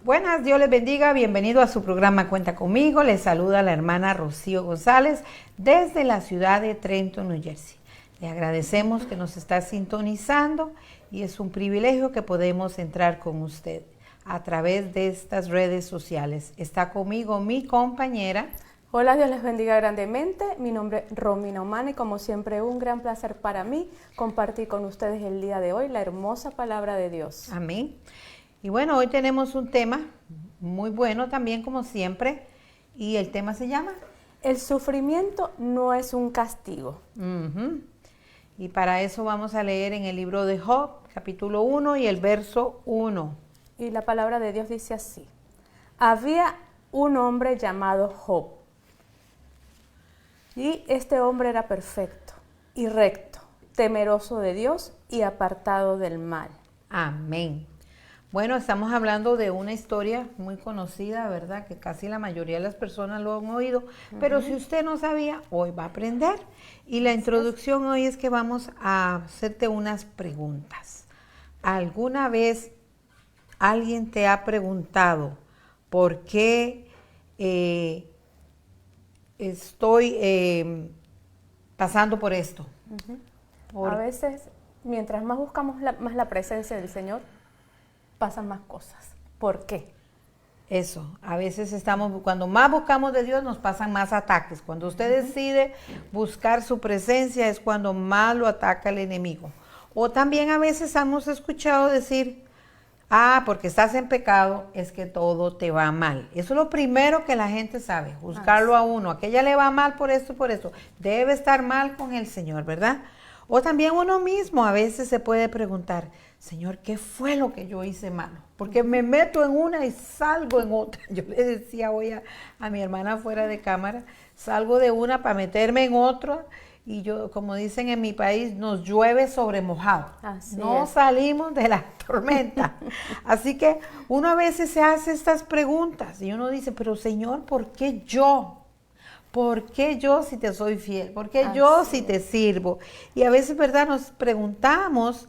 Buenas, Dios les bendiga, bienvenido a su programa Cuenta Conmigo, les saluda la hermana Rocío González desde la ciudad de Trenton, New Jersey. Le agradecemos que nos está sintonizando y es un privilegio que podemos entrar con usted a través de estas redes sociales. Está conmigo mi compañera. Hola, Dios les bendiga grandemente. Mi nombre es Romina Omana y como siempre un gran placer para mí compartir con ustedes el día de hoy la hermosa palabra de Dios. Amén. Y bueno, hoy tenemos un tema muy bueno también como siempre y el tema se llama El sufrimiento no es un castigo. Y para eso vamos a leer en el libro de Job, capítulo 1 y el verso 1. Y la palabra de Dios dice así: había un hombre llamado Job, y este hombre era perfecto y recto, temeroso de Dios y apartado del mal. Amén. Bueno, estamos hablando de una historia muy conocida, ¿verdad? Que casi la mayoría de las personas lo han oído, pero si usted no sabía, hoy va a aprender. Y la introducción hoy es que vamos a hacerte unas preguntas. ¿Alguna vez alguien te ha preguntado por qué estoy pasando por esto? A veces, mientras más buscamos más la presencia del Señor, pasan más cosas. ¿Por qué? Eso, a veces cuando más buscamos de Dios nos pasan más ataques. Cuando usted decide buscar su presencia es cuando más lo ataca el enemigo. O también a veces hemos escuchado decir, porque estás en pecado es que todo te va mal. Eso es lo primero que la gente sabe, juzgarlo a uno. A que ella le va mal por esto y por eso. Debe estar mal con el Señor, ¿verdad? O también uno mismo a veces se puede preguntar, Señor, ¿qué fue lo que yo hice malo? Porque me meto en una y salgo en otra. Yo le decía hoy a mi hermana fuera de cámara, salgo de una para meterme en otra y yo, como dicen en mi país, nos llueve sobre mojado. No salimos de la tormenta. Así que uno a veces se hace estas preguntas y uno dice, pero Señor, ¿por qué yo? ¿Por qué yo si te soy fiel? ¿Por qué yo si te sirvo? Y a veces, ¿verdad? Nos preguntamos,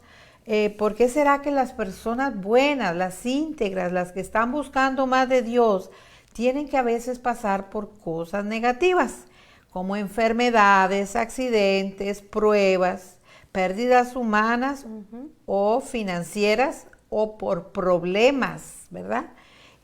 ¿por qué será que las personas buenas, las íntegras, las que están buscando más de Dios, tienen que a veces pasar por cosas negativas, como enfermedades, accidentes, pruebas, pérdidas humanas o financieras o por problemas, ¿verdad?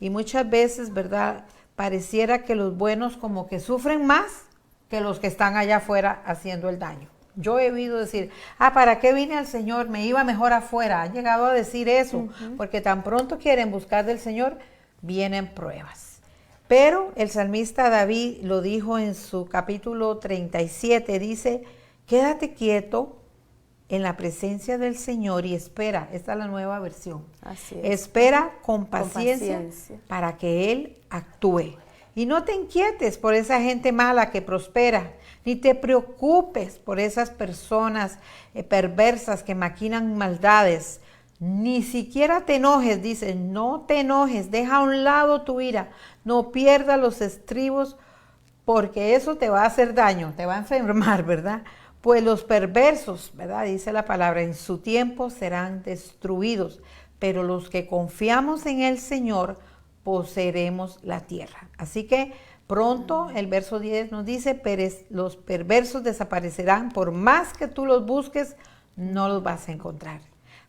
Y muchas veces, ¿verdad?, pareciera que los buenos como que sufren más que los que están allá afuera haciendo el daño. Yo he oído decir, ¿para qué vine al Señor? Me iba mejor afuera. Han llegado a decir eso, porque tan pronto quieren buscar del Señor, vienen pruebas. Pero el salmista David lo dijo en su capítulo 37, dice, quédate quieto en la presencia del Señor y espera. Esta es la nueva versión. Así es. Espera con paciencia para que Él actúe. Y no te inquietes por esa gente mala que prospera, ni te preocupes por esas personas perversas que maquinan maldades. Ni siquiera te enojes, dice, no te enojes, deja a un lado tu ira, no pierdas los estribos porque eso te va a hacer daño, te va a enfermar, ¿verdad? Pues los perversos, ¿verdad? Dice la palabra, en su tiempo serán destruidos, pero los que confiamos en el Señor poseeremos la tierra. Así que pronto el verso 10 nos dice, los perversos desaparecerán, por más que tú los busques, no los vas a encontrar.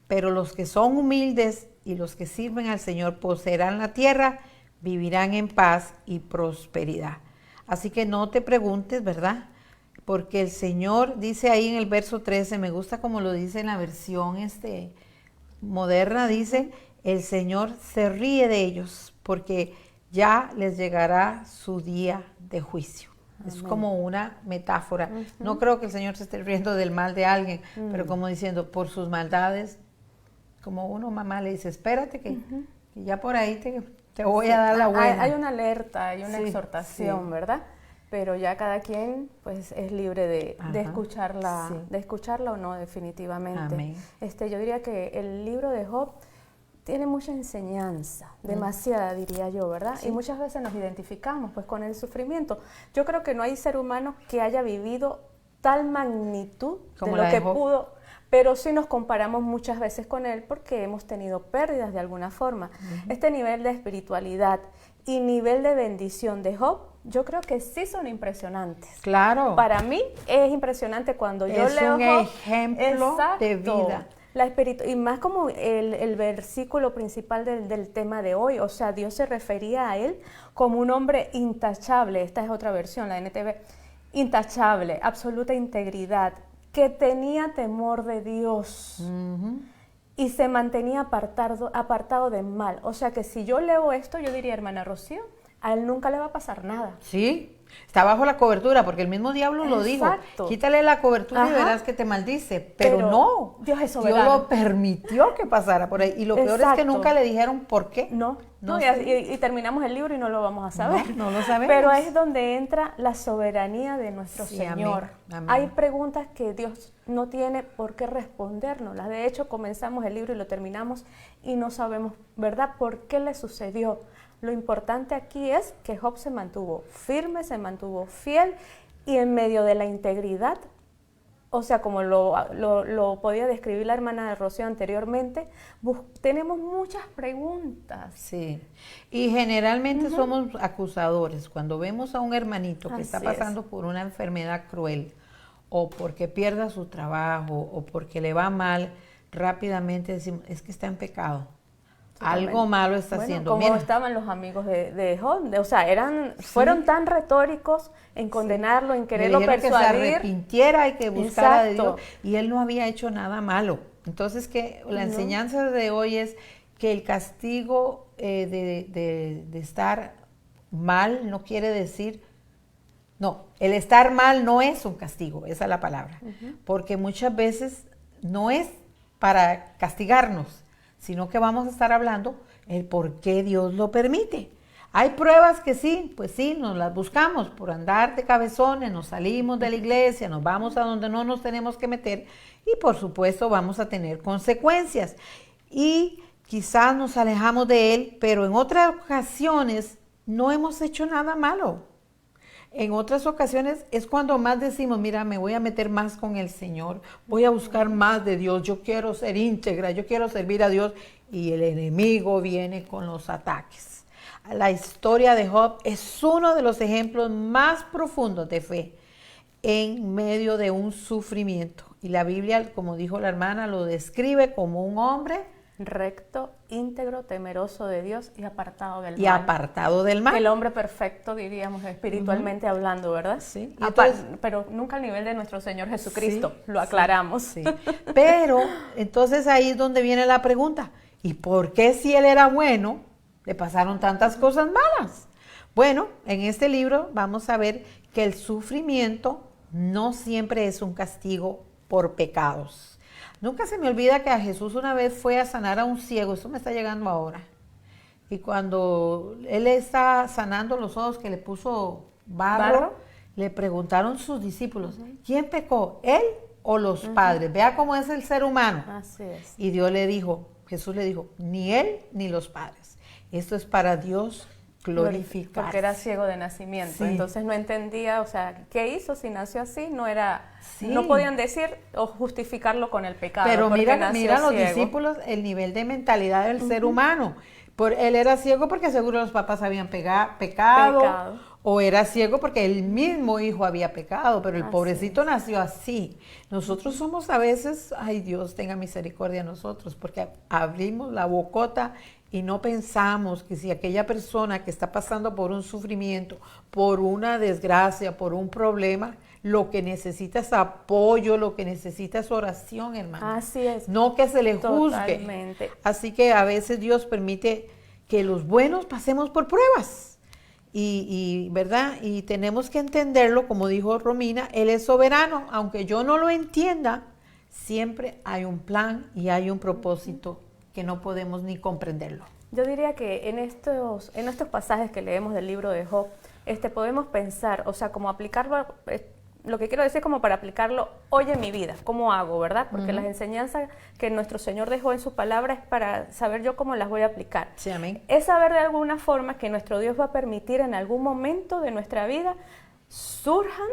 Pero los que son humildes y los que sirven al Señor poseerán la tierra, vivirán en paz y prosperidad. Así que no te preguntes, ¿verdad? Porque el Señor dice ahí en el verso 13, me gusta como lo dice en la versión moderna, dice, el Señor se ríe de ellos porque ya les llegará su día de juicio. Amén. Es como una metáfora. No creo que el Señor se esté riendo del mal de alguien, pero como diciendo, por sus maldades, como uno mamá le dice, espérate que ya por ahí te voy a dar la buena. Hay una alerta, hay una exhortación, ¿verdad? Pero ya cada quien pues es libre de escucharla, de escucharla o no, definitivamente. Amén. Yo diría que el libro de Job tiene mucha enseñanza, demasiada diría yo, ¿verdad? Sí. Y muchas veces nos identificamos pues con el sufrimiento. Yo creo que no hay ser humano que haya vivido tal magnitud como de lo que pero sí nos comparamos muchas veces con él porque hemos tenido pérdidas de alguna forma. Este nivel de espiritualidad y nivel de bendición de Job, yo creo que sí son impresionantes. Claro. Para mí es impresionante cuando yo Es leo un Job. ejemplo de vida. Y más como el versículo principal del tema de hoy, o sea, Dios se refería a él como un hombre intachable. Esta es otra versión, la NTV. Intachable, absoluta integridad, que tenía temor de Dios y se mantenía apartado del mal. O sea que si yo leo esto, yo diría, hermana Rocío, a él nunca le va a pasar nada. Sí, está bajo la cobertura, porque el mismo diablo lo dijo. Quítale la cobertura y verás que te maldice. Pero no, Dios es soberano. Dios lo permitió que pasara por ahí. Y lo peor es que nunca le dijeron por qué. No, y terminamos el libro y no lo vamos a saber. No lo sabemos. Pero es donde entra la soberanía de nuestro Señor. Amén. Hay preguntas que Dios no tiene por qué respondérnoslas. De hecho, comenzamos el libro y lo terminamos y no sabemos, ¿verdad?, por qué le sucedió. Lo importante aquí es que Job se mantuvo firme, se mantuvo fiel y en medio de la integridad, o sea, como lo podía describir la hermana de Rocío anteriormente, tenemos muchas preguntas. Sí, y generalmente somos acusadores. Cuando vemos a un hermanito que está pasando por una enfermedad cruel, o porque pierda su trabajo, o porque le va mal, rápidamente decimos, es que está en pecado. Totalmente. Algo malo está haciendo. Como estaban los amigos de Job, o sea, fueron tan retóricos en condenarlo, en quererlo persuadir. Que se arrepintiera y que buscara de Dios, y él no había hecho nada malo. Entonces, que la enseñanza de hoy es que el castigo de estar mal no quiere decir, no, el estar mal no es un castigo, esa es la palabra, porque muchas veces no es para castigarnos, sino que vamos a estar hablando el por qué Dios lo permite. Hay pruebas que sí, pues sí, nos las buscamos por andar de cabezones, nos salimos de la iglesia, nos vamos a donde no nos tenemos que meter y por supuesto vamos a tener consecuencias. Y quizás nos alejamos de Él, pero en otras ocasiones no hemos hecho nada malo. En otras ocasiones es cuando más decimos, mira, me voy a meter más con el Señor, voy a buscar más de Dios, yo quiero ser íntegra, yo quiero servir a Dios, y el enemigo viene con los ataques. La historia de Job es uno de los ejemplos más profundos de fe en medio de un sufrimiento. Y la Biblia, como dijo la hermana, lo describe como un hombre recto, íntegro, temeroso de Dios y apartado del mal. Y apartado del mal. El hombre perfecto, diríamos, espiritualmente hablando, ¿verdad? Sí. Entonces, pero nunca al nivel de nuestro Señor Jesucristo, lo aclaramos. Sí. Pero, entonces ahí es donde viene la pregunta, ¿y por qué si él era bueno, le pasaron tantas cosas malas? Bueno, en este libro vamos a ver que el sufrimiento no siempre es un castigo por pecados. Nunca se me olvida que a Jesús una vez fue a sanar a un ciego, eso me está llegando ahora. Y cuando él está sanando los ojos que le puso barro, le preguntaron sus discípulos, ¿quién pecó, él o los padres? Vea cómo es el ser humano. Así es. Y Jesús le dijo, ni él ni los padres. Esto es para Dios glorificar. Porque era ciego de nacimiento, entonces no entendía, o sea, ¿qué hizo si nació así? No podían decir o justificarlo con el pecado. Pero mira los discípulos, el nivel de mentalidad del ser humano. Él era ciego porque seguro los papás habían pecado, o era ciego porque el mismo hijo había pecado, pero el pobrecito nació así. Nosotros somos a veces, ay Dios, tenga misericordia de nosotros, porque abrimos la bocota y no pensamos que si aquella persona que está pasando por un sufrimiento, por una desgracia, por un problema, lo que necesita es apoyo, lo que necesita es oración, hermano. Así es. No que se le juzgue. Totalmente. Así que a veces Dios permite que los buenos pasemos por pruebas. ¿Verdad? Y tenemos que entenderlo, como dijo Romina, Él es soberano. Aunque yo no lo entienda, siempre hay un plan y hay un propósito que no podemos ni comprenderlo. Yo diría que en estos pasajes que leemos del libro de Job, podemos pensar, o sea, como aplicarlo, lo que quiero decir como para aplicarlo hoy en mi vida, ¿cómo hago, verdad? Porque las enseñanzas que nuestro Señor dejó en su palabra es para saber yo cómo las voy a aplicar. Sí, amén. Es saber de alguna forma que nuestro Dios va a permitir en algún momento de nuestra vida surjan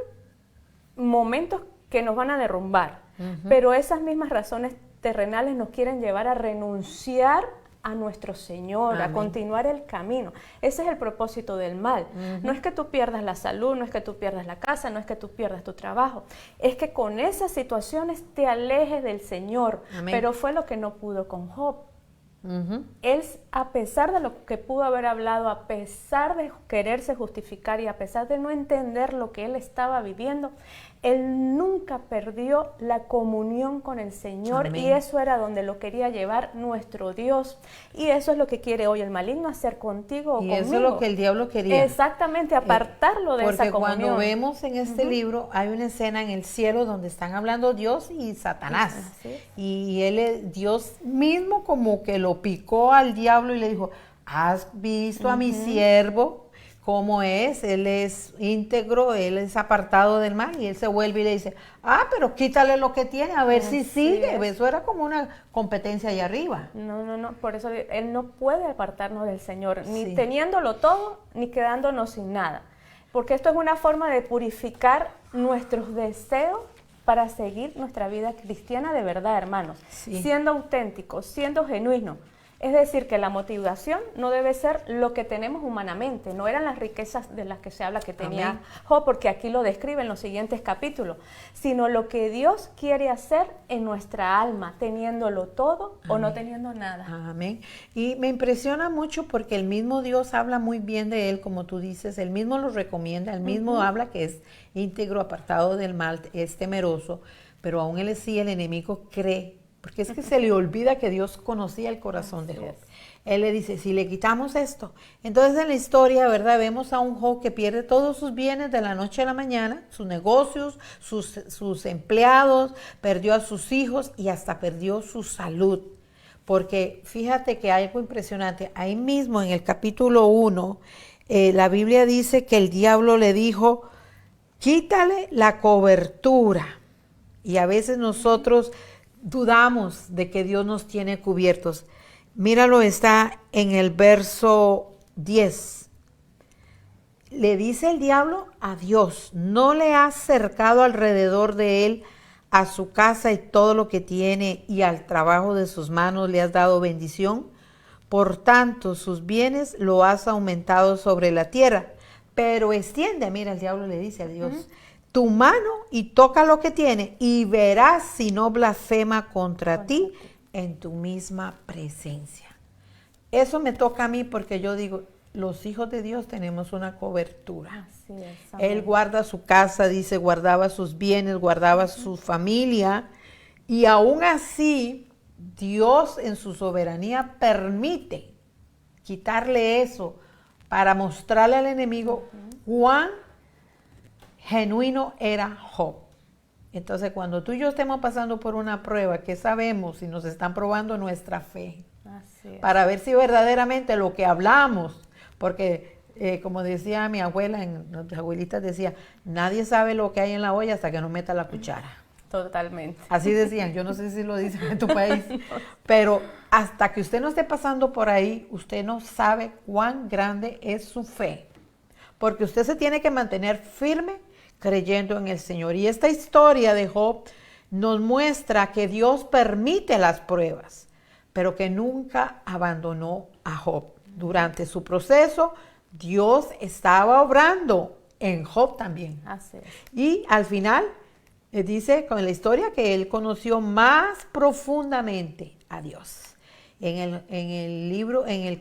momentos que nos van a derrumbar. Pero esas mismas razones terrenales nos quieren llevar a renunciar a nuestro Señor, a continuar el camino. Ese es el propósito del mal. No es que tú pierdas la salud, no es que tú pierdas la casa, no es que tú pierdas tu trabajo. Es que con esas situaciones te alejes del Señor. Amén. Pero fue lo que no pudo con Job. Él, a pesar de lo que pudo haber hablado, a pesar de quererse justificar y a pesar de no entender lo que él estaba viviendo, él nunca perdió la comunión con el Señor. Amén. Y eso era donde lo quería llevar nuestro Dios. Y eso es lo que quiere hoy el maligno hacer contigo o conmigo. Y eso es lo que el diablo quería. Exactamente, apartarlo de esa comunión. Porque cuando vemos en este libro, hay una escena en el cielo donde están hablando Dios y Satanás. Y él, Dios mismo como que lo picó al diablo y le dijo, ¿has visto a mi siervo? ¿Cómo es? Él es íntegro, él es apartado del mal, y él se vuelve y le dice, pero quítale lo que tiene, a ver si sigue. Eso era como una competencia allá arriba. No, por eso él no puede apartarnos del Señor, ni teniéndolo todo, ni quedándonos sin nada. Porque esto es una forma de purificar nuestros deseos para seguir nuestra vida cristiana de verdad, hermanos. Siendo auténticos, siendo genuinos. Es decir, que la motivación no debe ser lo que tenemos humanamente, no eran las riquezas de las que se habla que tenía Job, porque aquí lo describe en los siguientes capítulos, sino lo que Dios quiere hacer en nuestra alma, teniéndolo todo o no teniendo nada. Amén. Y me impresiona mucho porque el mismo Dios habla muy bien de él, como tú dices, él mismo lo recomienda, él mismo habla que es íntegro, apartado del mal, es temeroso, pero aún él sí, el enemigo cree. Porque es que se le olvida que Dios conocía el corazón de Job. Él le dice, si le quitamos esto. Entonces en la historia, ¿verdad? Vemos a un Job que pierde todos sus bienes de la noche a la mañana, sus negocios, sus empleados, perdió a sus hijos y hasta perdió su salud. Porque fíjate que hay algo impresionante. Ahí mismo en el capítulo 1, la Biblia dice que el diablo le dijo, quítale la cobertura. Y a veces nosotros dudamos de que Dios nos tiene cubiertos. Míralo, está en el verso 10. Le dice el diablo a Dios, ¿no le has cercado alrededor de él a su casa y todo lo que tiene y al trabajo de sus manos le has dado bendición? Por tanto, sus bienes lo has aumentado sobre la tierra. Pero extiende, mira, el diablo le dice a Dios, tu mano y toca lo que tiene y verás si no blasfema contra ti en tu misma presencia. Eso me toca a mí porque yo digo, los hijos de Dios tenemos una cobertura. Así es, Él guarda su casa, dice, guardaba sus bienes, guardaba su familia, y aún así Dios en su soberanía permite quitarle eso para mostrarle al enemigo cuán genuino era Job. Entonces, cuando tú y yo estemos pasando por una prueba, ¿qué sabemos? Si nos están probando nuestra fe. Para ver si verdaderamente lo que hablamos, porque como decía mi abuela, nuestras abuelitas decía, nadie sabe lo que hay en la olla hasta que no meta la cuchara. Totalmente. Así decían, yo no sé si lo dicen en tu país, pero hasta que usted no esté pasando por ahí, usted no sabe cuán grande es su fe, porque usted se tiene que mantener firme creyendo en el Señor. Y esta historia de Job nos muestra que Dios permite las pruebas, pero que nunca abandonó a Job. Durante su proceso, Dios estaba obrando en Job también. Así es. Y al final, dice con la historia que él conoció más profundamente a Dios. En el libro, en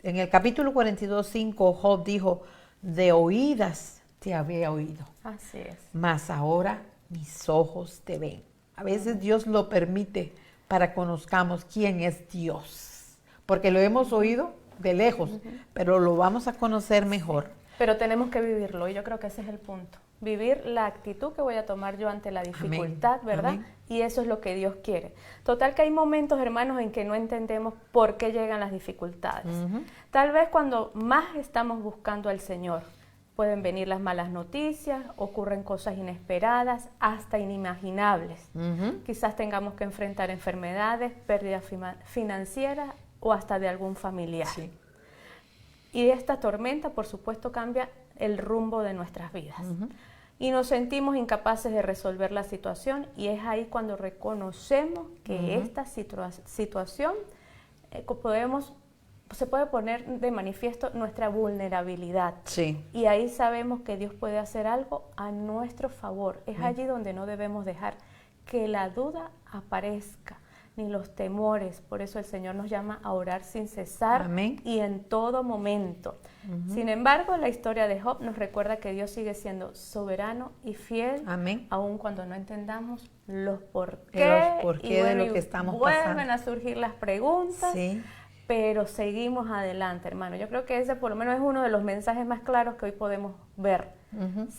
el capítulo 42:5, Job dijo, de oídas te había oído. Así es. Mas ahora mis ojos te ven. A veces Dios lo permite para que conozcamos quién es Dios. Porque lo hemos oído de lejos, pero lo vamos a conocer mejor. Pero tenemos que vivirlo, y yo creo que ese es el punto. Vivir la actitud que voy a tomar yo ante la dificultad, Amén. ¿verdad? Amén. Y eso es lo que Dios quiere. Total que hay momentos, hermanos, en que no entendemos por qué llegan las dificultades. Tal vez cuando más estamos buscando al Señor, pueden venir las malas noticias, ocurren cosas inesperadas, hasta inimaginables. Quizás tengamos que enfrentar enfermedades, pérdidas financieras o hasta de algún familiar. Sí. Y esta tormenta, por supuesto, cambia el rumbo de nuestras vidas. y nos sentimos incapaces de resolver la situación, y es ahí cuando reconocemos que esta situación se puede poner de manifiesto nuestra vulnerabilidad. Sí. Y ahí sabemos que Dios puede hacer algo a nuestro favor. Es allí donde no debemos dejar que la duda aparezca, ni los temores. Por eso el Señor nos llama a orar sin cesar. Amén. Y en todo momento. Sin embargo, la historia de Job nos recuerda que Dios sigue siendo soberano y fiel, Amén. aun cuando no entendamos los por qué, de lo que estamos vuelven pasando. a surgir las preguntas. Sí. Pero seguimos adelante, hermano. Yo creo que ese por lo menos es uno de los mensajes más claros que hoy podemos ver.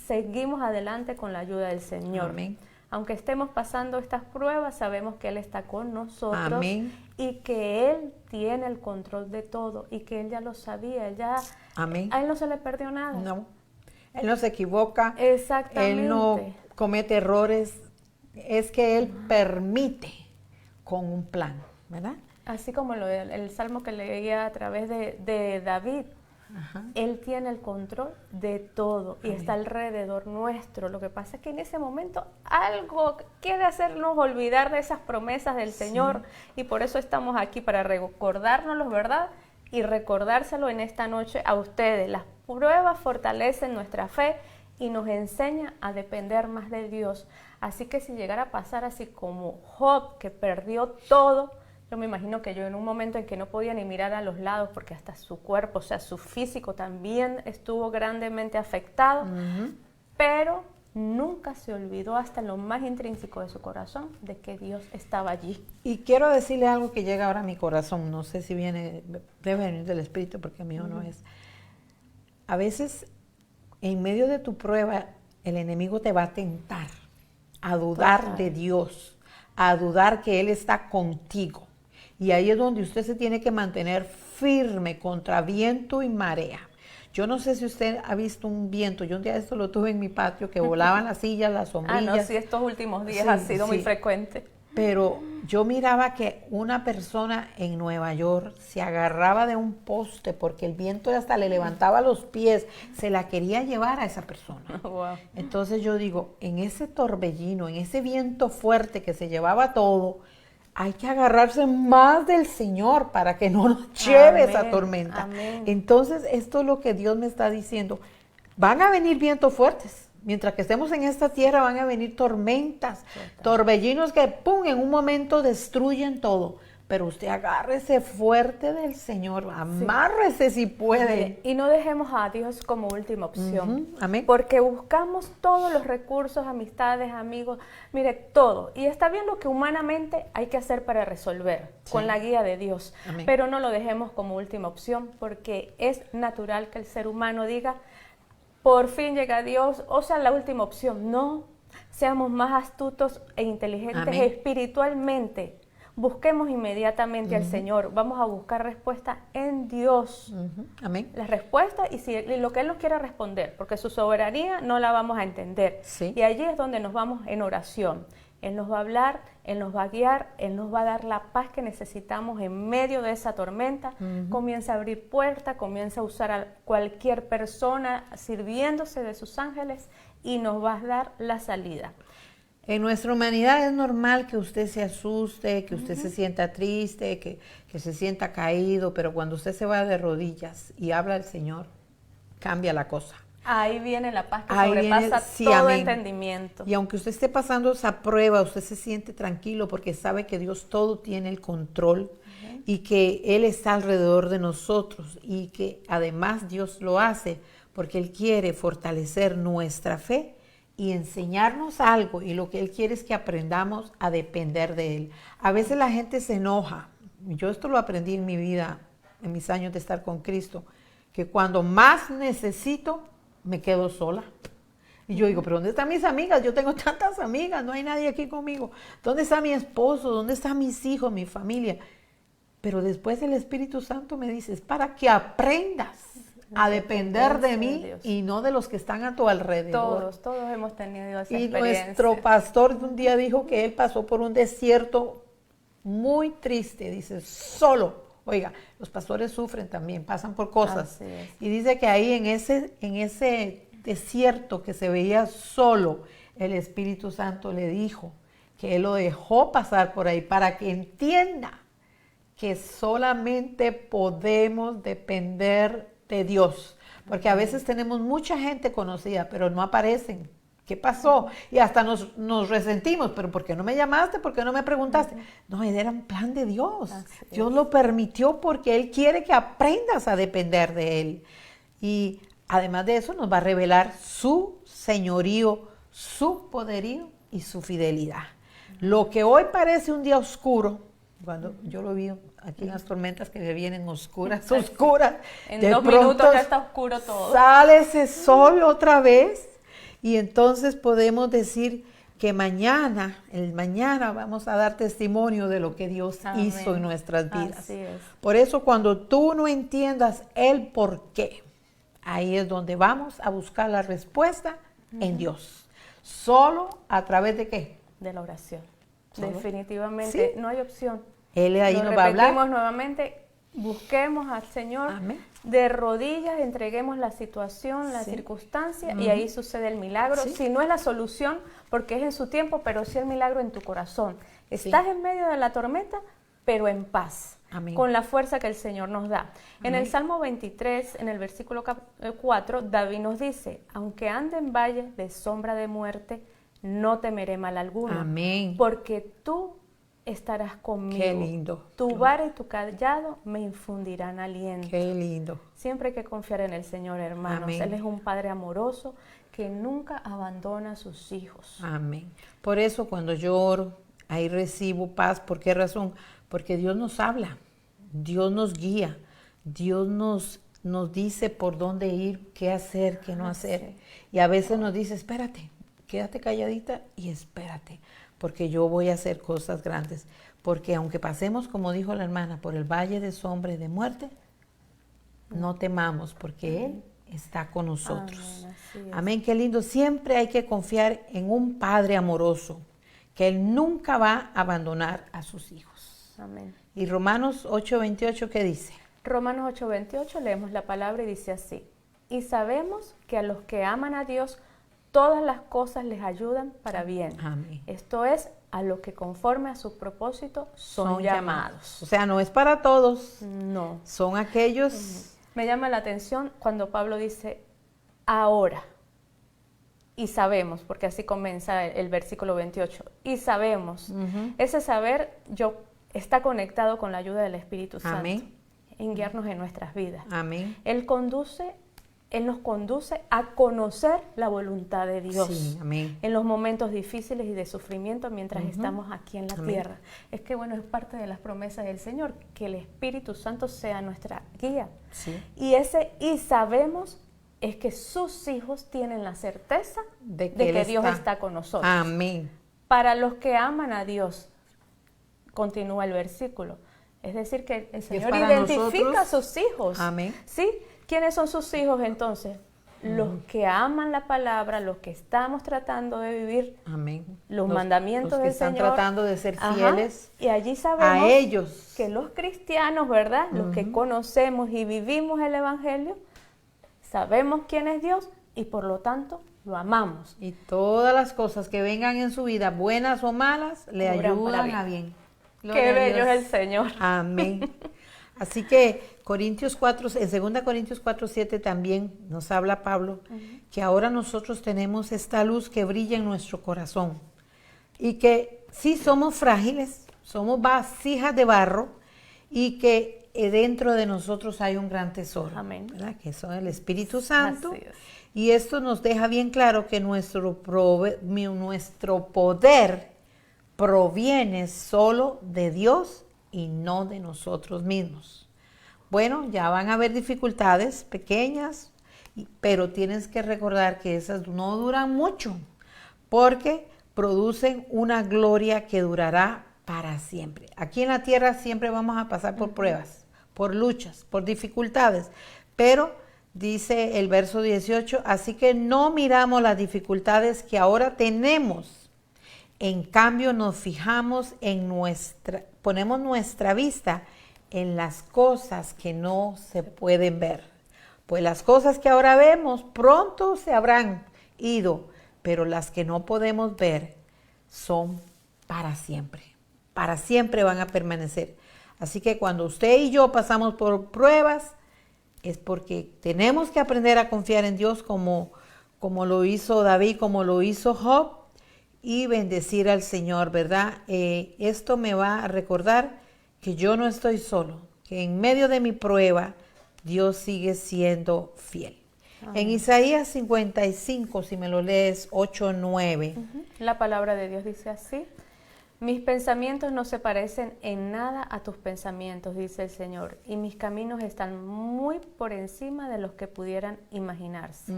Seguimos adelante con la ayuda del Señor. Amén. Aunque estemos pasando estas pruebas, sabemos que Él está con nosotros. Amén. Y que Él tiene el control de todo y que Él ya lo sabía. Amén. A Él no se le perdió nada. No. Él no se equivoca. Exactamente. Él no comete errores. Es que Él permite con un plan, ¿verdad? Así como el salmo que leía a través de David, Él tiene el control de todo y está alrededor nuestro. Lo que pasa es que en ese momento algo quiere hacernos olvidar de esas promesas del Señor, y por eso estamos aquí, para recordárnoslo, ¿verdad? Y recordárselo en esta noche a ustedes. Las pruebas fortalecen nuestra fe y nos enseñan a depender más de Dios. Así que si llegara a pasar así como Job, que perdió todo, yo me imagino que yo en un momento en que no podía ni mirar a los lados, porque hasta su cuerpo, o sea, su físico también estuvo grandemente afectado, pero nunca se olvidó hasta lo más intrínseco de su corazón de que Dios estaba allí. Y quiero decirle algo que llega ahora a mi corazón, no sé si debe venir del Espíritu, porque mío no es. A veces, en medio de tu prueba, el enemigo te va a tentar a dudar de Dios, a dudar que Él está contigo. Y ahí es donde usted se tiene que mantener firme contra viento y marea. Yo no sé si usted ha visto un viento. Yo un día esto lo tuve en mi patio, que volaban las sillas, las sombrillas. No, sí, estos últimos días ha sido muy frecuente. Pero yo miraba que una persona en Nueva York se agarraba de un poste porque el viento hasta le levantaba los pies, se la quería llevar a esa persona. Wow. Entonces yo digo, en ese torbellino, en ese viento fuerte que se llevaba todo, hay que agarrarse más del Señor para que no nos lleve esa tormenta. Amén. Entonces esto es lo que Dios me está diciendo. Van a venir vientos fuertes. Mientras que estemos en esta tierra van a venir tormentas, torbellinos que ¡pum!, en un momento destruyen todo. Pero usted agárrese fuerte del Señor, amárrese si puede. Y no dejemos a Dios como última opción. Amén. Porque buscamos todos los recursos, amistades, amigos, mire, todo. Y está bien lo que humanamente hay que hacer para resolver, con la guía de Dios. Amén. Pero no lo dejemos como última opción, porque es natural que el ser humano diga, por fin llega Dios, o sea, la última opción. No, seamos más astutos e inteligentes espiritualmente. Busquemos inmediatamente al Señor. Vamos a buscar respuesta en Dios. Amén. La respuesta y lo que Él nos quiera responder, porque su soberanía no la vamos a entender. Sí. Y allí es donde nos vamos en oración. Él nos va a hablar, Él nos va a guiar, Él nos va a dar la paz que necesitamos en medio de esa tormenta. Comienza a abrir puertas, comienza a usar a cualquier persona sirviéndose de sus ángeles y nos va a dar la salida. En nuestra humanidad es normal que usted se asuste, que usted se sienta triste, que se sienta caído, pero cuando usted se va de rodillas y habla al Señor, cambia la cosa. Ahí viene la paz que sobrepasa todo entendimiento. Y aunque usted esté pasando esa prueba, usted se siente tranquilo porque sabe que Dios todo tiene el control y que Él está alrededor de nosotros y que además Dios lo hace porque Él quiere fortalecer nuestra fe y enseñarnos algo, y lo que Él quiere es que aprendamos a depender de Él. A veces la gente se enoja. Yo esto lo aprendí en mi vida, en mis años de estar con Cristo, que cuando más necesito, me quedo sola. Y yo digo, pero ¿dónde están mis amigas? Yo tengo tantas amigas, no hay nadie aquí conmigo. ¿Dónde está mi esposo? ¿Dónde están mis hijos, mi familia? Pero después el Espíritu Santo me dice, es para que aprendas a depender de mí y no de los que están a tu alrededor. Todos hemos tenido esa y experiencia. Nuestro pastor un día dijo que él pasó por un desierto muy triste, dice, solo. Oiga, los pastores sufren también, pasan por cosas. Y dice que ahí en ese desierto que se veía solo, el Espíritu Santo le dijo que Él lo dejó pasar por ahí para que entienda que solamente podemos depender de Dios. Porque a veces tenemos mucha gente conocida, pero no aparecen. ¿Qué pasó? Y hasta nos resentimos, pero ¿por qué no me llamaste? ¿Por qué no me preguntaste? No, era un plan de Dios. Dios lo permitió porque Él quiere que aprendas a depender de Él. Y además de eso nos va a revelar su señorío, su poderío y su fidelidad. Lo que hoy parece un día oscuro, cuando yo lo vi aquí en las tormentas que me vienen oscuras, en de 2 minutos ya está oscuro todo. Sale ese sol otra vez. Y entonces podemos decir que el mañana vamos a dar testimonio de lo que Dios hizo en nuestras vidas. Así es. Por eso cuando tú no entiendas el por qué, ahí es donde vamos a buscar la respuesta en Dios. ¿Solo a través de qué? De la oración. ¿Solo? Definitivamente, Sí. no hay opción. Él ahí Lo nos va a hablar. repetimos nuevamente, busquemos al Señor. Amén. De rodillas, entreguemos la situación, la circunstancia, y ahí sucede el milagro. Sí. Si no es la solución, porque es en su tiempo, pero sí el milagro en tu corazón. Estás en medio de la tormenta, pero en paz, Amén. con la fuerza que el Señor nos da. En el Salmo 23, en el versículo 4, David nos dice, aunque ande en valle de sombra de muerte, no temeré mal alguno. Amén. Porque tú estarás conmigo. Qué lindo. Tu vara y tu callado me infundirán aliento. Qué lindo. Siempre hay que confiar en el Señor, hermanos. Amén. Él es un Padre amoroso que nunca abandona a sus hijos. Amén. Por eso cuando yo oro, ahí recibo paz. ¿Por qué razón? Porque Dios nos habla, Dios nos guía, Dios nos dice por dónde ir, qué hacer, qué no hacer. Sí. Y a veces nos dice, espérate, quédate calladita y espérate, porque yo voy a hacer cosas grandes. Porque aunque pasemos, como dijo la hermana, por el valle de sombra y de muerte, no temamos, porque Él está con nosotros. Amén, así es. Amén, qué lindo. Siempre hay que confiar en un Padre amoroso, que Él nunca va a abandonar a sus hijos. Amén. Y Romanos 8:28, ¿qué dice? Romanos 8:28 leemos la palabra y dice así: y sabemos que a los que aman a Dios, todas las cosas les ayudan para bien. Amén. Esto es, a los que conforme a su propósito son llamados. O sea, no es para todos, No. son aquellos... Me llama la atención cuando Pablo dice, ahora, y sabemos, porque así comienza el versículo 28, y sabemos. Ese saber está conectado con la ayuda del Espíritu Santo. Amén. En guiarnos en nuestras vidas. Amén. Él nos conduce a conocer la voluntad de Dios. Sí, amén. En los momentos difíciles y de sufrimiento mientras estamos aquí en la tierra. Es que bueno, es parte de las promesas del Señor, que el Espíritu Santo sea nuestra guía. Sí. Y sabemos es que sus hijos tienen la certeza de que Dios está con nosotros. Amén. Para los que aman a Dios, continúa el versículo. Es decir, que el Señor para identifica nosotros. a sus hijos. Amén. ¿Sí? ¿Quiénes son sus hijos entonces? Los que aman la palabra, los que estamos tratando de vivir Amén. los mandamientos los que del están Señor. tratando de ser Ajá. fieles Y allí sabemos a ellos. que los cristianos, ¿verdad? Los que conocemos y vivimos el Evangelio, sabemos quién es Dios y por lo tanto lo amamos. Y todas las cosas que vengan en su vida, buenas o malas, le Obran para ayudan bien. a bien. Qué Gloria a bello Dios. es el Señor. Amén. Así que Corintios 4, en 2 Corintios 4:7 también nos habla Pablo que ahora nosotros tenemos esta luz que brilla en nuestro corazón y que sí somos frágiles, somos vasijas de barro y que dentro de nosotros hay un gran tesoro, Amén. ¿verdad? Que son el Espíritu Santo. Así es. Y esto nos deja bien claro que nuestro poder proviene solo de Dios y no de nosotros mismos. Bueno, ya van a haber dificultades pequeñas, pero tienes que recordar que esas no duran mucho, porque producen una gloria que durará para siempre. Aquí en la tierra siempre vamos a pasar por pruebas, por luchas, por dificultades, pero dice el verso 18, así que no miramos las dificultades que ahora tenemos. En cambio nos fijamos ponemos nuestra vista en las cosas que no se pueden ver, Pues las cosas que ahora vemos pronto se habrán ido, pero las que no podemos ver son para siempre van a permanecer. Así que cuando usted y yo pasamos por pruebas, es porque tenemos que aprender a confiar en Dios como lo hizo David, como lo hizo Job, y bendecir al Señor, ¿verdad? Esto me va a recordar que yo no estoy solo, que en medio de mi prueba, Dios sigue siendo fiel. Amén. En Isaías 55, si me lo lees, 8, 9. La palabra de Dios dice así: mis pensamientos no se parecen en nada a tus pensamientos, dice el Señor, y mis caminos están muy por encima de los que pudieran imaginarse.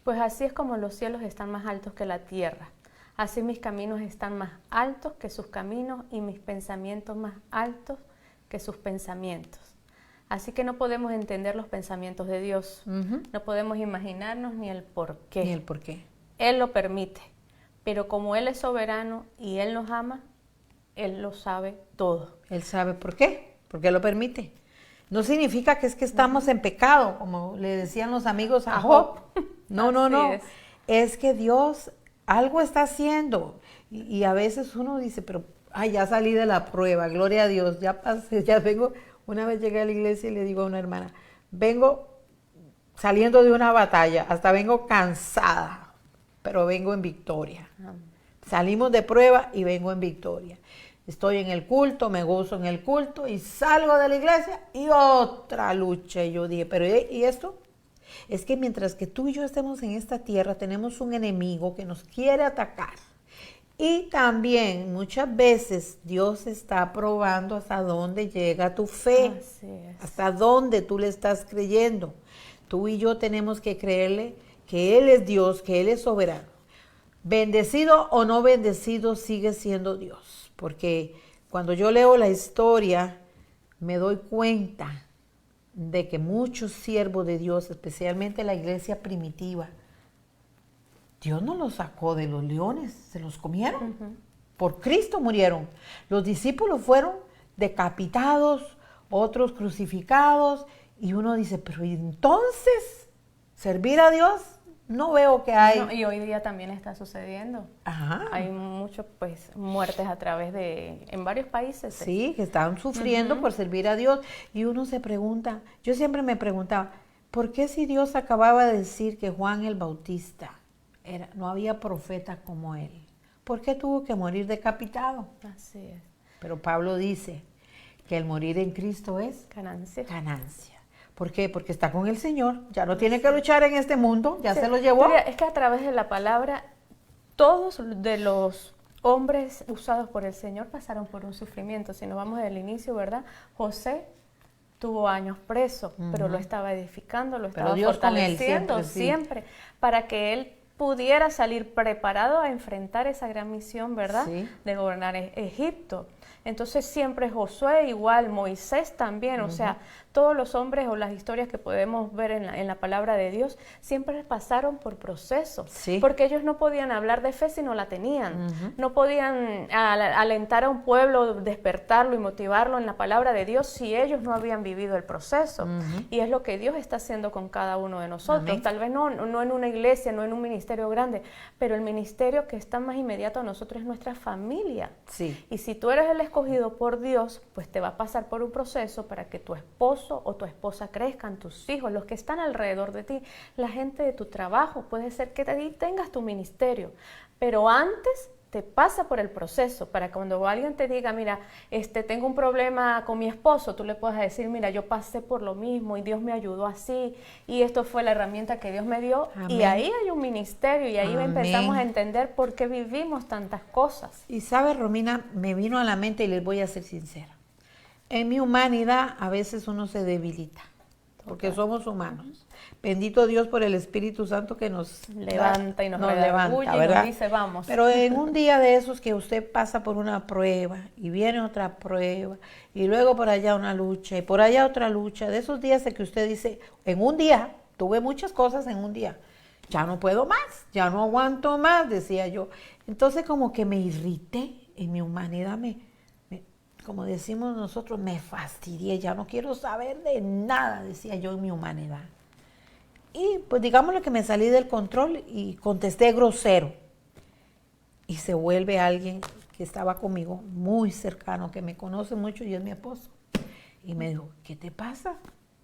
Pues así es como los cielos están más altos que la tierra. Así mis caminos están más altos que sus caminos y mis pensamientos más altos que sus pensamientos. Así que no podemos entender los pensamientos de Dios. No podemos imaginarnos ni el por qué. Ni el por qué. Él lo permite. Pero como Él es soberano y Él nos ama, Él lo sabe todo. Él sabe por qué. ¿Por qué lo permite? No significa que es que estamos en pecado, como le decían los amigos a Job. No. Es que Dios algo está haciendo. Y a veces uno dice, pero ya salí de la prueba, gloria a Dios, ya pasé, ya vengo. Una vez llegué a la iglesia y le digo a una hermana, vengo saliendo de una batalla, hasta vengo cansada, pero vengo en victoria. Salimos de prueba y vengo en victoria. Estoy en el culto, me gozo en el culto y salgo de la iglesia y otra lucha. Y yo dije, pero ¿y esto? Es que mientras que tú y yo estemos en esta tierra, tenemos un enemigo que nos quiere atacar. Y también muchas veces Dios está probando hasta dónde llega tu fe, hasta dónde tú le estás creyendo. Tú y yo tenemos que creerle que Él es Dios, que Él es soberano. Bendecido o no bendecido sigue siendo Dios, porque cuando yo leo la historia me doy cuenta de que muchos siervos de Dios, especialmente la iglesia primitiva, Dios no los sacó de los leones, se los comieron. Por Cristo murieron. Los discípulos fueron decapitados, otros crucificados, y uno dice, pero entonces, ¿servir a Dios? No veo que hay. No, y hoy día también está sucediendo. Hay muchas muertes a través en varios países. Sí, que están sufriendo por servir a Dios. Y uno se pregunta, yo siempre me preguntaba, ¿por qué si Dios acababa de decir que Juan el Bautista no había profeta como él? ¿Por qué tuvo que morir decapitado? Así es. Pero Pablo dice que el morir en Cristo es ganancia. ¿Por qué? Porque está con el Señor, ya no tiene que luchar en este mundo, ya se lo llevó. Mira, es que a través de la palabra, todos de los hombres usados por el Señor pasaron por un sufrimiento. Si nos vamos del inicio, ¿verdad? José tuvo años preso, pero lo estaba edificando, lo estaba fortaleciendo siempre para que él pudiera salir preparado a enfrentar esa gran misión, ¿verdad? Sí. De gobernar Egipto. Entonces siempre Josué, igual Moisés también, o sea, todos los hombres o las historias que podemos ver en la palabra de Dios, siempre pasaron por procesos, porque ellos no podían hablar de fe si no la tenían, no podían alentar a un pueblo, despertarlo y motivarlo en la palabra de Dios si ellos no habían vivido el proceso, y es lo que Dios está haciendo con cada uno de nosotros, tal vez no en una iglesia, no en un ministerio grande, pero el ministerio que está más inmediato a nosotros es nuestra familia, y si tú eres el escogido por Dios, pues te va a pasar por un proceso para que tu esposo o tu esposa crezcan, tus hijos, los que están alrededor de ti, la gente de tu trabajo, puede ser que tengas tu ministerio, pero antes te pasa por el proceso, para que cuando alguien te diga, mira, tengo un problema con mi esposo, tú le puedas decir, mira, yo pasé por lo mismo y Dios me ayudó así, y esto fue la herramienta que Dios me dio, y ahí hay un ministerio, y ahí empezamos a entender por qué vivimos tantas cosas. Y sabes, Romina, me vino a la mente y les voy a ser sincera. En mi humanidad a veces uno se debilita, porque somos humanos. Bendito Dios por el Espíritu Santo que nos levanta y nos levanta, ¿verdad? Y nos dice, vamos. Pero en un día de esos que usted pasa por una prueba y viene otra prueba y luego por allá una lucha y por allá otra lucha, de esos días de que usted dice, en un día, tuve muchas cosas en un día, ya no puedo más, ya no aguanto más, decía yo. Entonces como que me irrité en mi humanidad, como decimos nosotros, me fastidié, ya no quiero saber de nada, decía yo en mi humanidad. Y pues digámosle que me salí del control y contesté grosero. Y se vuelve alguien que estaba conmigo, muy cercano, que me conoce mucho y es mi esposo. Y me dijo, ¿qué te pasa?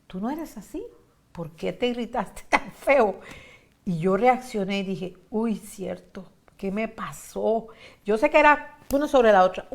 Tú no eres así. ¿Por qué te irritaste tan feo? Y yo reaccioné y dije, uy, cierto, ¿qué me pasó? Yo sé que era una sobre la otra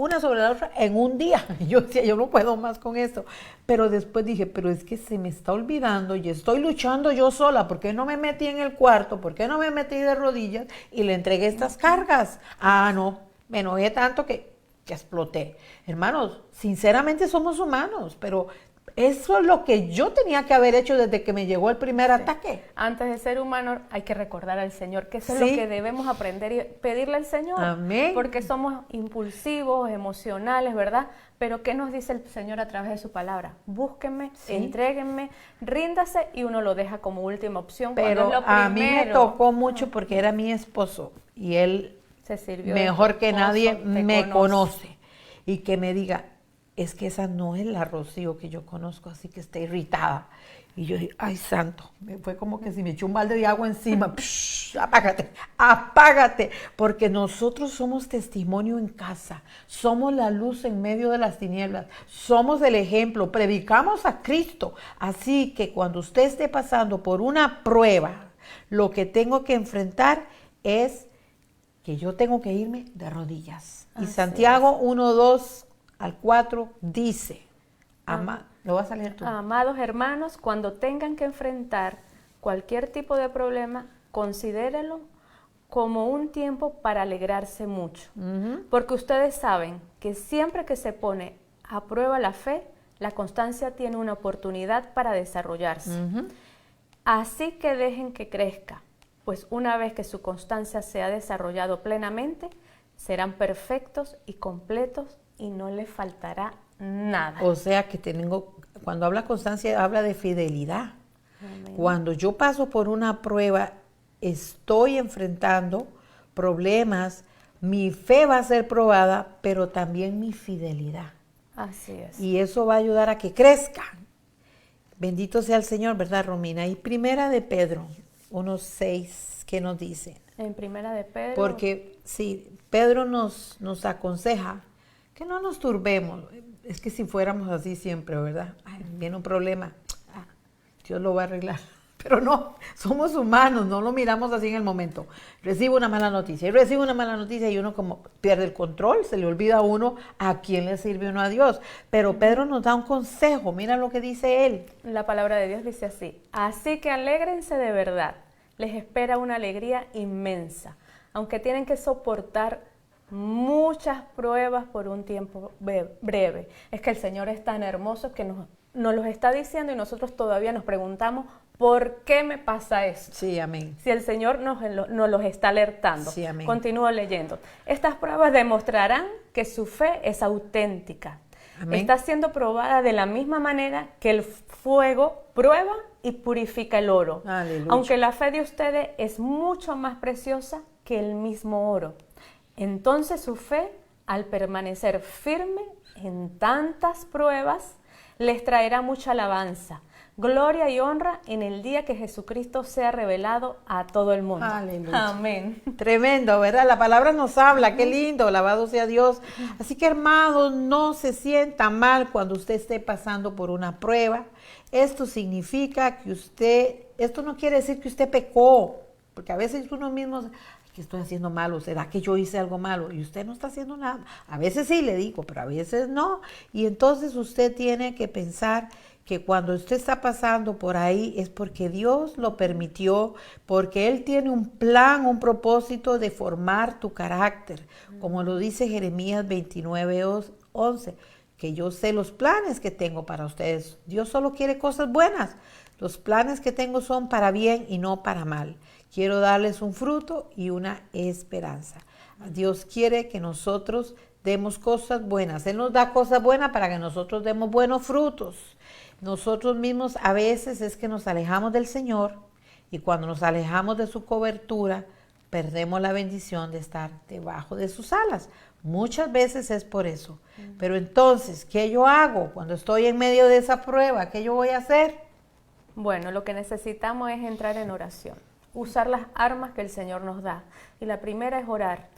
en un día. Yo decía, yo no puedo más con esto. Pero después dije, pero es que se me está olvidando y estoy luchando yo sola. ¿Por qué no me metí en el cuarto? ¿Por qué no me metí de rodillas y le entregué estas cargas? Ah, no, me enojé tanto que exploté. Hermanos, sinceramente somos humanos, pero eso es lo que yo tenía que haber hecho desde que me llegó el primer ataque. Antes de ser humano hay que recordar al Señor, que eso es Sí. lo que debemos aprender y pedirle al Señor. Amén. Porque somos impulsivos, emocionales, ¿verdad? Pero ¿qué nos dice el Señor a través de su palabra? Búsquenme, Sí. entréguenme, ríndase, y uno lo deja como última opción. Pero cuando es lo a mí me primero. tocó mucho porque era mi esposo y él Se sirvió de mejor tu que esposo, nadie te me conoce y que me diga, es que esa no es la Rocío que yo conozco, así que está irritada. Y yo dije, ay, santo, me fue como que si me echó un balde de agua encima. Psh, apágate, apágate, porque nosotros somos testimonio en casa, somos la luz en medio de las tinieblas, somos el ejemplo, predicamos a Cristo. Así que cuando usted esté pasando por una prueba, lo que tengo que enfrentar es que yo tengo que irme de rodillas. Y Así Santiago 1, 2 al 4 dice, ¿lo vas a leer tú? Amados hermanos, cuando tengan que enfrentar cualquier tipo de problema, considérenlo como un tiempo para alegrarse mucho. Porque ustedes saben que siempre que se pone a prueba la fe, la constancia tiene una oportunidad para desarrollarse. Así que dejen que crezca, pues una vez que su constancia se ha desarrollado plenamente, serán perfectos y completos y no les faltará nada. O sea que cuando habla constancia, habla de fidelidad. Amén. Cuando yo paso por una prueba, estoy enfrentando problemas, mi fe va a ser probada, pero también mi fidelidad. Así es. Y eso va a ayudar a que crezca. Bendito sea el Señor, ¿verdad, Romina? Y primera de Pedro 1:6, ¿qué nos dice? En primera de Pedro. Porque sí, Pedro nos aconseja que no nos turbemos. Es que si fuéramos así siempre, ¿verdad? Ay, viene un problema, Dios lo va a arreglar. Pero no, somos humanos, no lo miramos así en el momento. Recibo una mala noticia y uno como pierde el control, se le olvida a uno a quién le sirve uno a Dios. Pero Pedro nos da un consejo, mira lo que dice él. La palabra de Dios dice así: así que alégrense de verdad, les espera una alegría inmensa, aunque tienen que soportar muchas pruebas por un tiempo breve. Es que el Señor es tan hermoso que nos los está diciendo y nosotros todavía nos preguntamos, ¿por qué me pasa esto? Sí, amén. Si el Señor nos los está alertando. Sí, amén. Continúo leyendo. Estas pruebas demostrarán que su fe es auténtica. Amén. Está siendo probada de la misma manera que el fuego prueba y purifica el oro. Aleluya. Aunque la fe de ustedes es mucho más preciosa que el mismo oro. Entonces su fe, al permanecer firme en tantas pruebas, les traerá mucha alabanza, gloria y honra en el día que Jesucristo sea revelado a todo el mundo. Aleluya. Amén. Tremendo, ¿verdad? La palabra nos habla, qué lindo, alabado sea Dios. Así que, hermanos, no se sienta mal cuando usted esté pasando por una prueba. Esto significa que esto no quiere decir que usted pecó, porque a veces uno mismo, ¿qué estoy haciendo malo? ¿Será que yo hice algo malo? Y usted no está haciendo nada. A veces sí le digo, pero a veces no. Y entonces usted tiene que pensar que cuando usted está pasando por ahí es porque Dios lo permitió, porque Él tiene un plan, un propósito de formar tu carácter. Como lo dice Jeremías 29:11, que yo sé los planes que tengo para ustedes. Dios solo quiere cosas buenas. Los planes que tengo son para bien y no para mal. Quiero darles un fruto y una esperanza. Dios quiere que nosotros demos cosas buenas. Él nos da cosas buenas para que nosotros demos buenos frutos. Nosotros mismos a veces es que nos alejamos del Señor y cuando nos alejamos de su cobertura, perdemos la bendición de estar debajo de sus alas. Muchas veces es por eso. Pero entonces, ¿qué yo hago cuando estoy en medio de esa prueba? ¿Qué yo voy a hacer? Bueno, lo que necesitamos es entrar en oración, usar las armas que el Señor nos da. Y la primera es orar.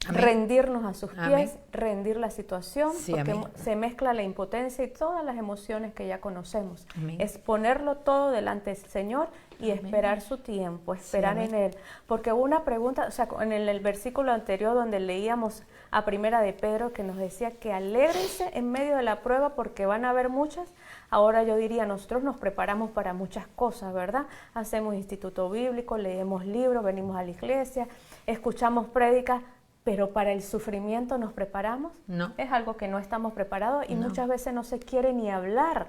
Amén. Rendirnos a sus pies, Amén. rendir la situación, Sí, porque amén. se mezcla la impotencia y todas las emociones que ya conocemos. Amén. Es ponerlo todo delante del Señor y Amén. esperar su tiempo, esperar Sí, en amén. Él. Porque hubo una pregunta, o sea, en el versículo anterior donde leíamos a Primera de Pedro que nos decía que alégrense en medio de la prueba porque van a haber muchas. Ahora yo diría, nosotros nos preparamos para muchas cosas, ¿verdad? Hacemos instituto bíblico, leemos libros, venimos a la iglesia, escuchamos prédicas, pero para el sufrimiento nos preparamos. No. Es algo que no estamos preparados y No. muchas veces no se quiere ni hablar.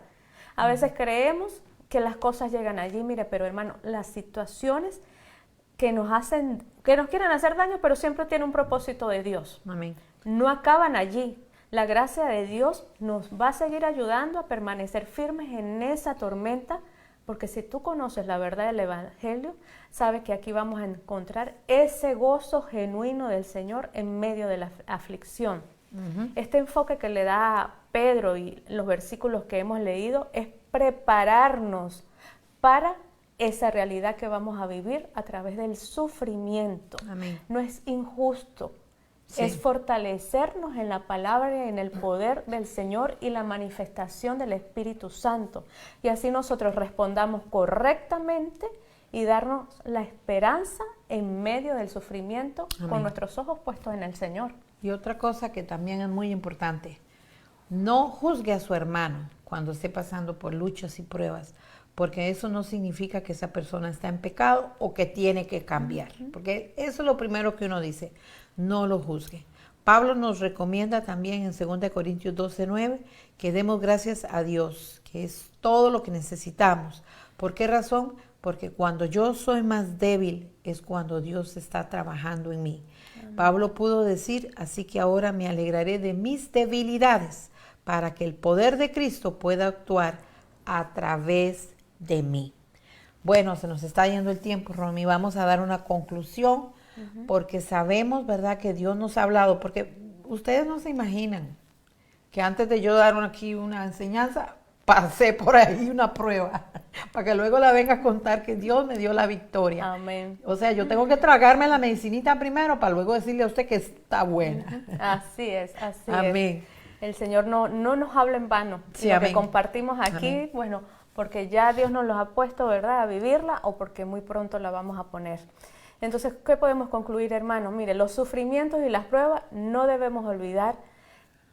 A veces creemos que las cosas llegan allí, mire, pero hermano, las situaciones que nos hacen, que nos quieren hacer daño, pero siempre tiene un propósito de Dios. Amén. No acaban allí. La gracia de Dios nos va a seguir ayudando a permanecer firmes en esa tormenta, porque si tú conoces la verdad del Evangelio, sabes que aquí vamos a encontrar ese gozo genuino del Señor en medio de la aflicción. Este enfoque que le da Pedro y los versículos que hemos leído es prepararnos para esa realidad que vamos a vivir a través del sufrimiento. Amén. No es injusto. Sí. Es fortalecernos en la palabra y en el poder del Señor y la manifestación del Espíritu Santo. Y así nosotros respondamos correctamente y darnos la esperanza en medio del sufrimiento. Amén. Con nuestros ojos puestos en el Señor. Y otra cosa que también es muy importante, no juzgue a su hermano cuando esté pasando por luchas y pruebas, porque eso no significa que esa persona está en pecado o que tiene que cambiar, porque eso es lo primero que uno dice, no lo juzgue. Pablo nos recomienda también en 2 Corintios 12:9 que demos gracias a Dios, que es todo lo que necesitamos. ¿Por qué razón? Porque cuando yo soy más débil es cuando Dios está trabajando en mí. Pablo pudo decir, así que ahora me alegraré de mis debilidades para que el poder de Cristo pueda actuar a través de mí. Bueno, se nos está yendo el tiempo, Romy. Vamos a dar una conclusión porque sabemos, ¿verdad?, que Dios nos ha hablado. Porque ustedes no se imaginan que antes de yo dar aquí una enseñanza, pasé por ahí una prueba para que luego la venga a contar que Dios me dio la victoria. Amén. O sea, yo tengo que tragarme la medicinita primero para luego decirle a usted que está buena. Así es, así Amén. es. El Señor no nos habla en vano. Sí, Lo amén. que compartimos aquí, Amén. bueno, porque ya Dios nos los ha puesto, ¿verdad?, a vivirla o porque muy pronto la vamos a poner. Entonces, ¿qué podemos concluir, hermanos? Mire, los sufrimientos y las pruebas no debemos olvidar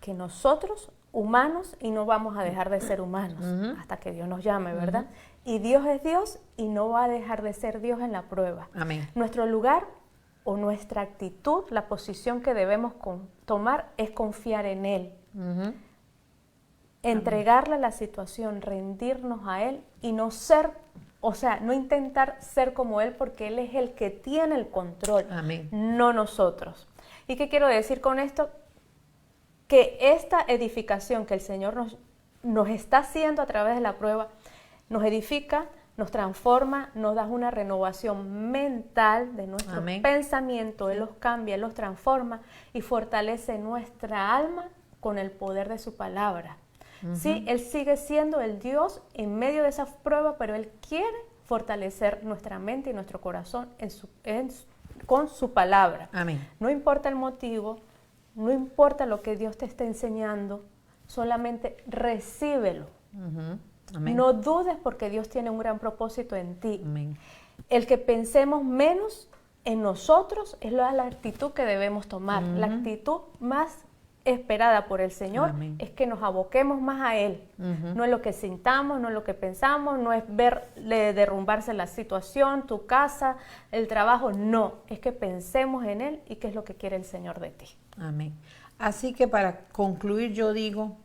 que nosotros, humanos, y no vamos a dejar de ser humanos hasta que Dios nos llame, ¿verdad? Y Dios es Dios y no va a dejar de ser Dios en la prueba. Amén. Nuestro lugar o nuestra actitud, la posición que debemos tomar es confiar en Él. Entregarle la situación, rendirnos a Él y no ser, o sea, no intentar ser como Él porque Él es el que tiene el control, Amén. no nosotros. ¿Y qué quiero decir con esto? Que esta edificación que el Señor nos está haciendo a través de la prueba, nos edifica, nos transforma, nos da una renovación mental de nuestro Amén. pensamiento, Él los cambia, Él los transforma y fortalece nuestra alma con el poder de su palabra. Sí, Él sigue siendo el Dios en medio de esa prueba, pero Él quiere fortalecer nuestra mente y nuestro corazón con su palabra. Amén. No importa el motivo, no importa lo que Dios te esté enseñando, solamente recíbelo. Amén. No dudes porque Dios tiene un gran propósito en ti. Amén. El que pensemos menos en nosotros es la actitud que debemos tomar. La actitud más esperada por el Señor Amén. es que nos aboquemos más a Él. No es lo que sintamos, no es lo que pensamos, no es verle derrumbarse la situación, tu casa, el trabajo, no. Es que pensemos en Él y qué es lo que quiere el Señor de ti. Amén. Así que para concluir yo digo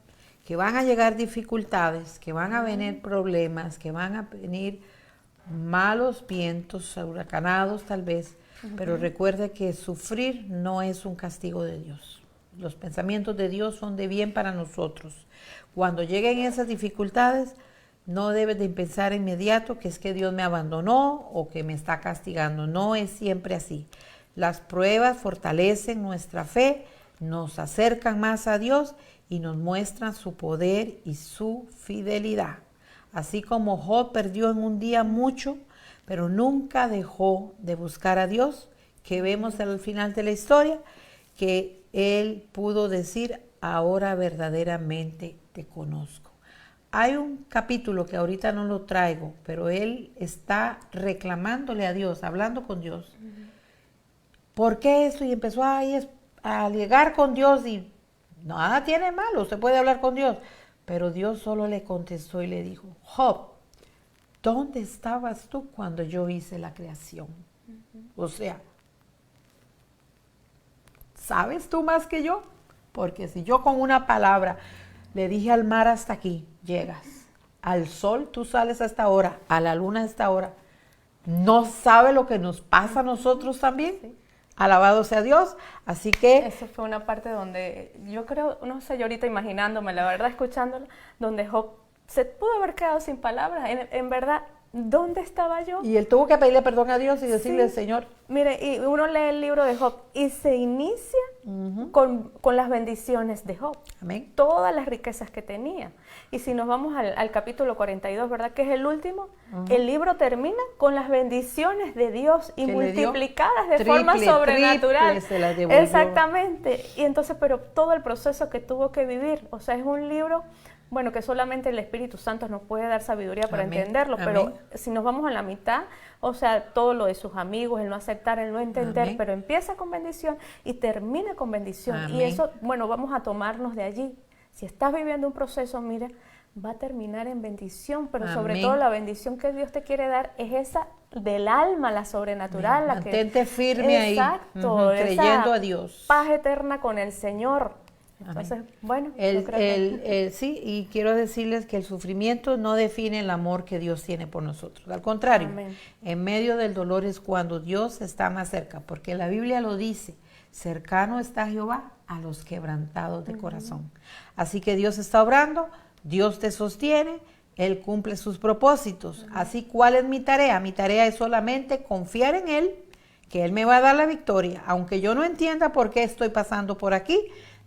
que van a llegar dificultades, que van a venir problemas, que van a venir malos vientos, huracanados tal vez, pero recuerde que sufrir no es un castigo de Dios. Los pensamientos de Dios son de bien para nosotros. Cuando lleguen esas dificultades, No debes de pensar inmediato que es que Dios me abandonó o que me está castigando. No es siempre así. Las pruebas fortalecen nuestra fe, nos acercan más a Dios y nos muestran su poder y su fidelidad. Así como Job perdió en un día mucho, pero nunca dejó de buscar a Dios, que vemos al final de la historia, que él pudo decir, ahora verdaderamente te conozco. Hay un capítulo que ahorita no lo traigo, pero él está reclamándole a Dios, hablando con Dios. ¿Por qué esto? Y empezó a llegar con Dios y nada tiene malo, usted puede hablar con Dios. Pero Dios solo le contestó y le dijo, Job, ¿dónde estabas tú cuando yo hice la creación? O sea, ¿sabes tú más que yo? Porque si yo con una palabra le dije al mar hasta aquí, llegas. Al sol tú sales a esta hora, a la luna a esta hora. ¿No sabe lo que nos pasa a nosotros también? Sí. Alabado sea Dios. Así que... Eso fue una parte donde yo creo, no sé, yo ahorita imaginándome, la verdad, escuchándolo, donde Job se pudo haber quedado sin palabras. En verdad, ¿dónde estaba yo? Y él tuvo que pedirle perdón a Dios y decirle, sí. Señor. Mire, y uno lee el libro de Job y se inicia con las bendiciones de Job. Amén. Todas las riquezas que tenía. Y si nos vamos al capítulo 42, ¿verdad? Que es el último, el libro termina con las bendiciones de Dios y multiplicadas de forma sobrenatural. Se las devolvió. Exactamente. Y entonces, pero todo el proceso que tuvo que vivir, o sea, es un libro... Bueno, que solamente el Espíritu Santo nos puede dar sabiduría para entenderlo, pero si nos vamos a la mitad, o sea, todo lo de sus amigos, el no aceptar, el no entender, pero empieza con bendición y termina con bendición. Y eso, bueno, vamos a tomarnos de allí. Si estás viviendo un proceso, mira, va a terminar en bendición, pero sobre todo la bendición que Dios te quiere dar es esa del alma, la sobrenatural. Mantente firme exacto, ahí, creyendo a Dios. Paz eterna con el Señor. Entonces, bueno, sí, y quiero decirles que el sufrimiento no define el amor que Dios tiene por nosotros. Al contrario, en medio del dolor es cuando Dios está más cerca, porque la Biblia lo dice, cercano está Jehová a los quebrantados de corazón. Así que Dios está obrando, Dios te sostiene, Él cumple sus propósitos. Así, ¿cuál es mi tarea? Mi tarea es solamente confiar en Él, que Él me va a dar la victoria, aunque yo no entienda por qué estoy pasando por aquí.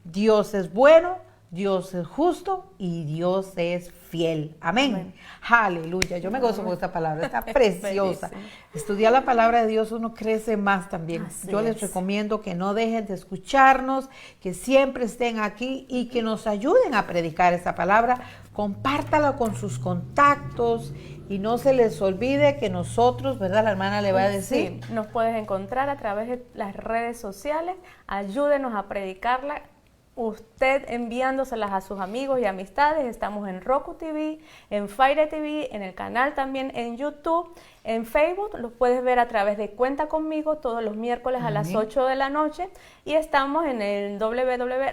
Dios es bueno, Dios es justo y Dios es fiel. Amén. Aleluya. Yo me gozo con esta palabra, está preciosa. Estudiar la palabra de Dios uno crece más también. Yo les recomiendo que no dejen de escucharnos, que siempre estén aquí y que nos ayuden a predicar esta palabra. Compártala con sus contactos y no se les olvide que nosotros, ¿verdad? La hermana le va a decir. Sí, nos puedes encontrar a través de las redes sociales. Ayúdenos a predicarla. Usted enviándoselas a sus amigos y amistades. Estamos en Roku TV, en Fire TV, en el canal también en YouTube, en Facebook. Los puedes ver a través de Cuenta Conmigo todos los miércoles a las 8 de la noche. Y estamos en el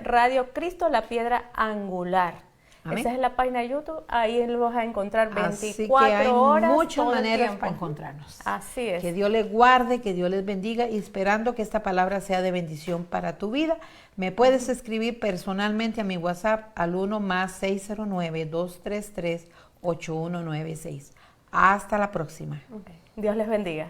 Radio Cristo, la Piedra Angular. Amén. Esa es la página de YouTube, ahí lo vas a encontrar 24 horas. Hay muchas maneras para encontrarnos. Así es. Que Dios les guarde, que Dios les bendiga y esperando que esta palabra sea de bendición para tu vida. Me puedes escribir personalmente a mi WhatsApp al 1+609-233-8196. Hasta la próxima. Dios les bendiga.